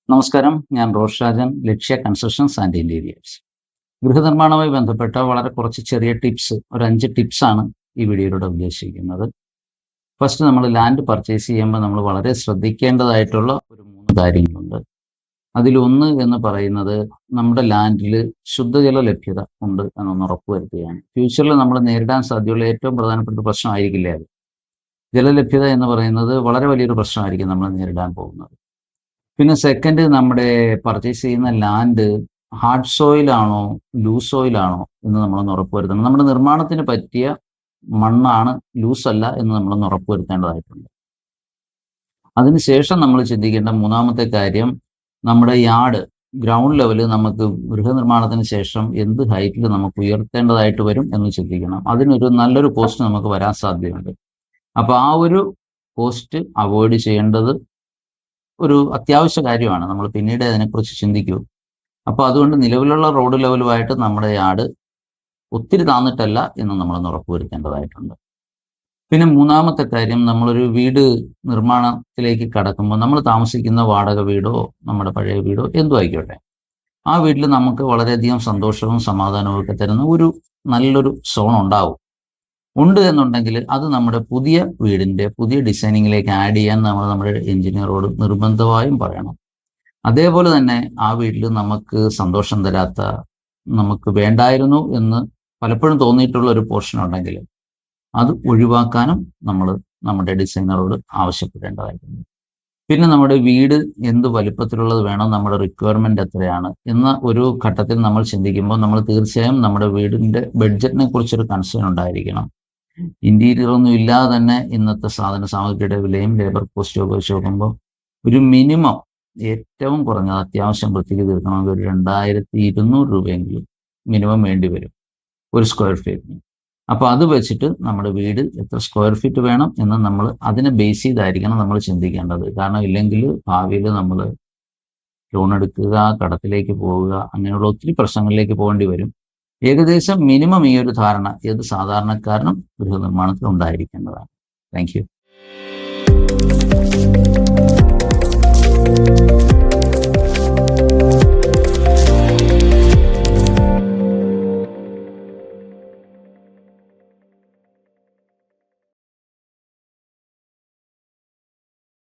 നമസ്കാരം, ഞാൻ റോഷ് രാജൻ, ലക്ഷ്യ constructions and interiors. ഗൃഹനിർമ്മാണവുമായി ബന്ധപ്പെട്ട വളരെ കുറച്ച് ചെറിയ ടിപ്സ്, ഒരു 5 ടിപ്സാണ് ഈ വീഡിയോയിലൂടെ ഉദ്ദേശിക്കുന്നത്. ഫസ്റ്റ്, നമ്മൾ ലാൻഡ് പർച്ചേസ് ചെയ്യുമ്പോൾ നമ്മൾ വളരെ ശ്രദ്ധിക്കേണ്ടതായിട്ടുള്ള ഒരു 3 കാര്യങ്ങളുണ്ട്. അതിലൊന്ന് എന്ന് പറയുന്നത്, നമ്മുടെ ലാൻഡിൽ ശുദ്ധജല ലഭ്യത ഉണ്ട് എന്നൊന്ന് ഉറപ്പുവരുത്തുകയാണ്. ഫ്യൂച്ചറിൽ നമ്മൾ നേരിടാൻ സാധ്യതയുള്ള ഏറ്റവും പ്രധാനപ്പെട്ട പ്രശ്നമായിരിക്കില്ലേ അത്. ജലലഭ്യത എന്ന് പറയുന്നത് വളരെ വലിയൊരു പ്രശ്നമായിരിക്കും നമ്മൾ നേരിടാൻ പോകുന്നത്. പിന്നെ സെക്കൻഡ്, നമ്മുടെ പർച്ചേസ് ചെയ്യുന്ന ലാൻഡ് ഹാർഡ് സോയിൽ ആണോ ലൂസ് സോയിൽ ആണോ എന്ന് നമ്മളൊന്ന് ഉറപ്പുവരുത്തണം. നമ്മുടെ നിർമ്മാണത്തിന് പറ്റിയ മണ്ണാണ്, ലൂസ് അല്ല എന്ന് നമ്മളൊന്ന് ഉറപ്പുവരുത്തേണ്ടതായിട്ടുണ്ട്. അതിനുശേഷം നമ്മൾ ചിന്തിക്കേണ്ട മൂന്നാമത്തെ കാര്യം, നമ്മുടെ യാർഡ് ഗ്രൗണ്ട് ലെവൽ നമുക്ക് ഗൃഹനിർമ്മാണത്തിന് ശേഷം എന്ത് ഹൈറ്റിൽ നമുക്ക് ഉയർത്തേണ്ടതായിട്ട് വരും എന്ന് ചിന്തിക്കണം. അതിനൊരു നല്ലൊരു പോസ്റ്റ് നമുക്ക് വരാൻ സാധ്യതയുണ്ട്. അപ്പോൾ ആ ഒരു പോസ്റ്റ് അവോയ്ഡ് ചെയ്യേണ്ടത് ഒരു അത്യാവശ്യ കാര്യമാണ്. നമ്മൾ പിന്നീട് അതിനെക്കുറിച്ച് ചിന്തിക്കൂ. അപ്പോൾ അതുകൊണ്ട് നിലവിലുള്ള റോഡ് ലെവലുമായിട്ട് നമ്മുടെ യാർഡ് ഒത്തിരി താന്നിട്ടല്ല എന്ന് നമ്മളൊന്ന് ഉറപ്പുവരുത്തേണ്ടതായിട്ടുണ്ട്. പിന്നെ മൂന്നാമത്തെ കാര്യം, നമ്മളൊരു വീട് നിർമ്മാണത്തിലേക്ക് കടക്കുമ്പോൾ നമ്മൾ താമസിക്കുന്ന വാടക വീടോ നമ്മുടെ പഴയ വീടോ എന്തോ ആയിക്കോട്ടെ, ആ വീട്ടിൽ നമുക്ക് വളരെയധികം സന്തോഷവും സമാധാനവും ഒക്കെ തരുന്ന ഒരു നല്ലൊരു സോൺ ഉണ്ട് എന്നുണ്ടെങ്കിൽ അത് നമ്മുടെ പുതിയ വീടിൻ്റെ പുതിയ ഡിസൈനിങ്ങിലേക്ക് ആഡ് ചെയ്യാൻ നമ്മൾ നമ്മുടെ എഞ്ചിനീയറോട് നിർബന്ധമായും പറയണം. അതേപോലെ തന്നെ ആ വീട്ടിൽ നമുക്ക് സന്തോഷം തരാത്ത, നമുക്ക് വേണ്ടായിരുന്നു എന്ന് പലപ്പോഴും തോന്നിയിട്ടുള്ള ഒരു പോർഷൻ ഉണ്ടെങ്കിൽ അത് ഒഴിവാക്കാനും നമ്മൾ നമ്മുടെ ഡിസൈനറോട് ആവശ്യപ്പെടേണ്ടതായിട്ടുണ്ട്. പിന്നെ നമ്മുടെ വീട് എന്ത് വലിപ്പത്തിലുള്ളത് വേണം, നമ്മുടെ റിക്വയർമെന്റ് എത്രയാണ് എന്ന ഒരു ഘട്ടത്തിൽ നമ്മൾ ചിന്തിക്കുമ്പോൾ നമ്മൾ തീർച്ചയായും നമ്മുടെ വീടിൻ്റെ ബഡ്ജറ്റിനെ കുറിച്ചൊരു കൺസേൺ ഉണ്ടായിരിക്കണം. ഇന്റീരിയർ ഒന്നും ഇല്ലാതെ തന്നെ ഇന്നത്തെ സാധന സാമഗ്രിയുടെ വിലയും ലേബർ കോസ്റ്റും ഒക്കെ വെച്ച് നോക്കുമ്പോൾ ഒരു മിനിമം, ഏറ്റവും കുറഞ്ഞത് അത്യാവശ്യം വൃത്തിക്ക് തീർക്കണമെങ്കിൽ ഒരു 2200 രൂപയെങ്കിലും മിനിമം വേണ്ടി വരും ഒരു സ്ക്വയർ ഫീറ്റിന്. അപ്പോൾ അത് വെച്ചിട്ട് നമ്മുടെ വീട് എത്ര സ്ക്വയർ ഫീറ്റ് വേണം എന്ന് നമ്മൾ അതിനെ ബേസ് ചെയ്തായിരിക്കണം നമ്മൾ ചിന്തിക്കേണ്ടത്. കാരണം ഇല്ലെങ്കിൽ ഭാവിയിൽ നമ്മൾ ലോൺ എടുക്കുക, കടത്തിലേക്ക് പോവുക, അങ്ങനെയുള്ള ഒത്തിരി പ്രശ്നങ്ങളിലേക്ക് പോകേണ്ടി വരും. ഏകദേശം മിനിമം ഈ ഒരു ധാരണ ഏത് സാധാരണക്കാരനും ഗൃഹനിർമ്മാണത്തിൽ ഉണ്ടായിരിക്കേണ്ടതാണ്. Thank you.